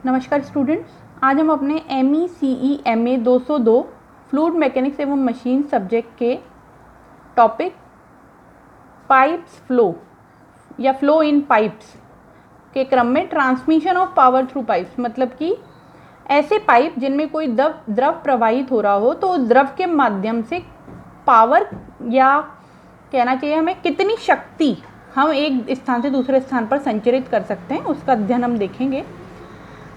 नमस्कार स्टूडेंट्स, आज हम अपने MECE MA 202 फ्लूइड मैकेनिक्स एवं मशीन सब्जेक्ट के टॉपिक पाइप्स फ्लो या फ्लो इन पाइप्स के क्रम में transmission of power through pipes, मतलब कि ऐसे पाइप जिनमें कोई द्रव प्रवाहित हो रहा हो तो उस द्रव के माध्यम से पावर या कहना चाहिए हमें कितनी शक्ति हम एक स्थान से दूसरे स्थान पर संचरित कर सकते हैं, उसका अध्ययन हम देखेंगे।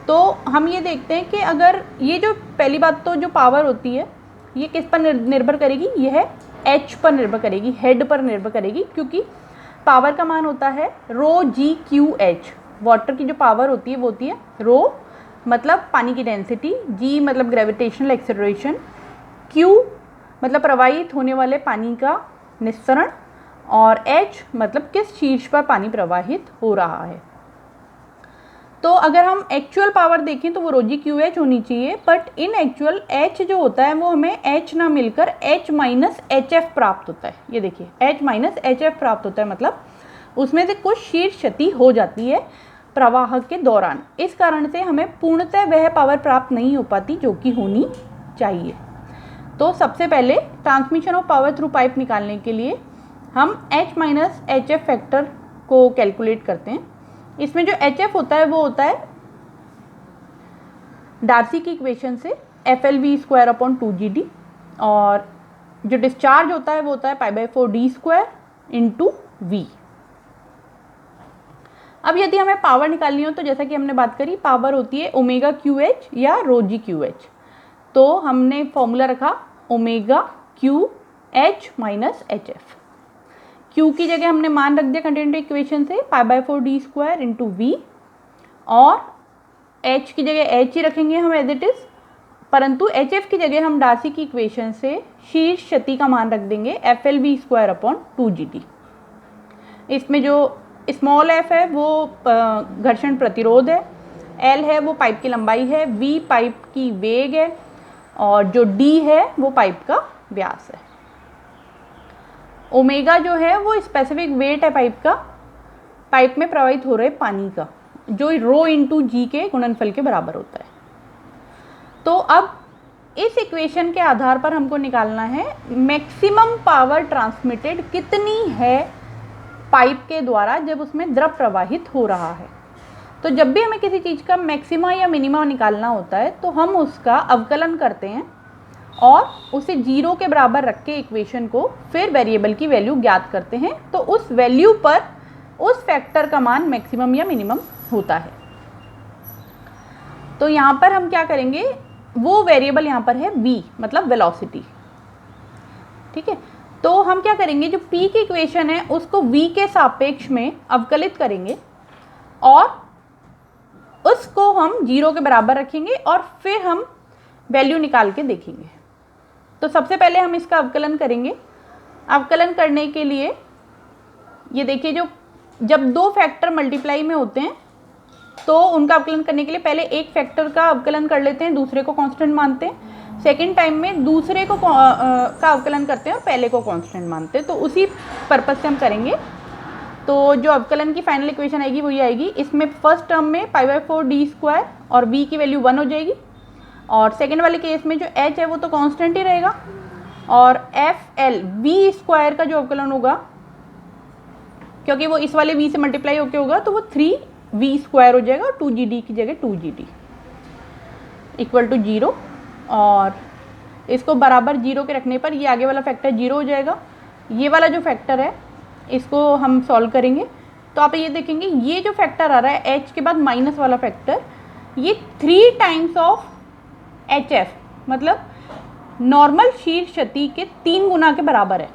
तो हम ये देखते हैं कि अगर ये जो पहली बात तो जो पावर होती है ये किस पर निर्भर करेगी, यह H पर निर्भर करेगी, हेड पर निर्भर करेगी, क्योंकि पावर का मान होता है रो जी क्यू एच। वाटर की जो पावर होती है वो होती है रो मतलब पानी की डेंसिटी, जी मतलब ग्रेविटेशनल एक्सेलरेशन, क्यू मतलब प्रवाहित होने वाले पानी का निस्सरण और एच मतलब किस शीर्ष पर पानी प्रवाहित हो रहा है। तो अगर हम एक्चुअल पावर देखें तो वो रो जी क्यू एच होनी चाहिए, बट इन एक्चुअल एच जो होता है वो हमें एच ना मिलकर एच माइनस एच एफ प्राप्त होता है। ये देखिए एच माइनस एच एफ प्राप्त होता है, मतलब उसमें से कुछ शीर्ष क्षति हो जाती है प्रवाह के दौरान। इस कारण से हमें पूर्णतः वह पावर प्राप्त नहीं हो पाती जो कि होनी चाहिए। तो सबसे पहले transmission of power through pipe निकालने के लिए हम H minus H F factor को कैलकुलेट करते हैं। इसमें जो एच एफ होता है वो होता है डार्सी की इक्वेशन से FL_V² और जो डिस्चार्ज होता है वो होता है π/4d² इंटू V। अब यदि हमें पावर निकालनी हो तो जैसा कि हमने बात करी, पावर होती है ओमेगा क्यू एच या रो जी क्यू एच। तो हमने फॉर्मूला रखा omega cube H minus H F. Q की जगह हमने मान रख दिया कंटिन्यूटी इक्वेशन से π/4d² इंटू V, और H की जगह H ही रखेंगे हम एज इट इज़, परंतु HF की जगह हम डार्सी की इक्वेशन से शीर्ष क्षति का मान रख देंगे FL_V²/2GT। इसमें जो स्मॉल f है वो घर्षण प्रतिरोध है, L है वो पाइप की लंबाई है, V पाइप की वेग है और जो D है वो पाइप का व्यास है। ओमेगा जो है वो स्पेसिफिक वेट है पाइप में प्रवाहित हो रहे पानी का, जो रो इंटू जी के गुणनफल के बराबर होता है। तो अब इस इक्वेशन के आधार पर हमको निकालना है मैक्सिमम पावर ट्रांसमिटेड कितनी है पाइप के द्वारा जब उसमें द्रव प्रवाहित हो रहा है। तो जब भी हमें किसी चीज़ का मैक्सिमा या मिनिमा निकालना होता है तो हम उसका अवकलन करते हैं और उसे 0 के बराबर रख के इक्वेशन को फिर वेरिएबल की वैल्यू ज्ञात करते हैं। तो उस वैल्यू पर उस फैक्टर का मान मैक्सिमम या मिनिमम होता है। तो यहाँ पर हम क्या करेंगे, वो वेरिएबल यहाँ पर है v मतलब वेलोसिटी, ठीक है। तो हम क्या करेंगे, जो p की इक्वेशन है उसको v के सापेक्ष में अवकलित करेंगे और उसको हम 0 के बराबर रखेंगे और फिर हम वैल्यू निकाल के देखेंगे। तो सबसे पहले हम इसका अवकलन करेंगे। अवकलन करने के लिए ये देखिए, जब दो फैक्टर मल्टीप्लाई में होते हैं तो उनका अवकलन करने के लिए पहले एक फैक्टर का अवकलन कर लेते हैं, दूसरे को कांस्टेंट मानते हैं। सेकंड टाइम में दूसरे को का अवकलन करते हैं और पहले को कांस्टेंट मानते हैं। तो उसी पर्पज से हम करेंगे। तो जो अवकलन की फाइनल इक्वेशन आएगी वो ये आएगी। इसमें फर्स्ट टर्म में π/4d² और v की वैल्यू 1 हो जाएगी, और सेकेंड वाले केस में जो h है वो तो कांस्टेंट ही रहेगा, और FL_V² का जो अवकलन होगा, क्योंकि वो इस वाले v से मल्टीप्लाई होके होगा तो वो 3v² हो जाएगा और 2gd की जगह 2gd इक्वल टू 0। और इसको बराबर 0 के रखने पर ये आगे वाला फैक्टर 0 हो जाएगा। ये वाला जो फैक्टर है इसको हम सॉल्व करेंगे तो आप ये देखेंगे, ये जो फैक्टर आ रहा है h के बाद माइनस वाला फैक्टर, ये 3 टाइम्स ऑफ HF मतलब नॉर्मल शीर्ष क्षति के 3 गुना के बराबर है।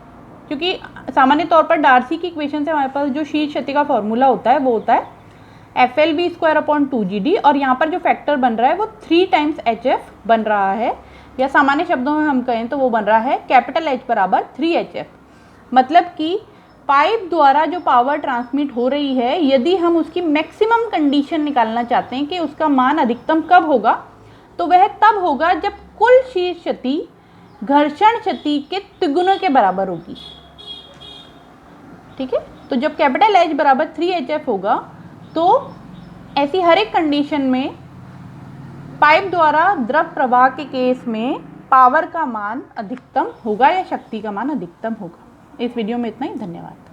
क्योंकि सामान्य तौर पर डार्सी की इक्वेशन से हमारे पास जो शीर्ष क्षति का फॉर्मूला होता है वो होता है FL_V²/2GD, और यहाँ पर जो फैक्टर बन रहा है वो 3 टाइम्स HF बन रहा है, या सामान्य शब्दों में हम कहें तो वो बन रहा है कैपिटल H बराबर 3HF। मतलब कि पाइप द्वारा जो पावर ट्रांसमिट हो रही है, यदि हम उसकी मैक्सिमम कंडीशन निकालना चाहते हैं कि उसका मान अधिकतम कब होगा, तो वह तब होगा जब कुल शीर्ष क्षति घर्षण क्षति के तिगुने के बराबर होगी, ठीक है। तो जब कैपिटल H बराबर 3HF होगा तो ऐसी हर एक कंडीशन में पाइप द्वारा द्रव प्रवाह के केस में पावर का मान अधिकतम होगा या शक्ति का मान अधिकतम होगा। इस वीडियो में इतना ही, धन्यवाद।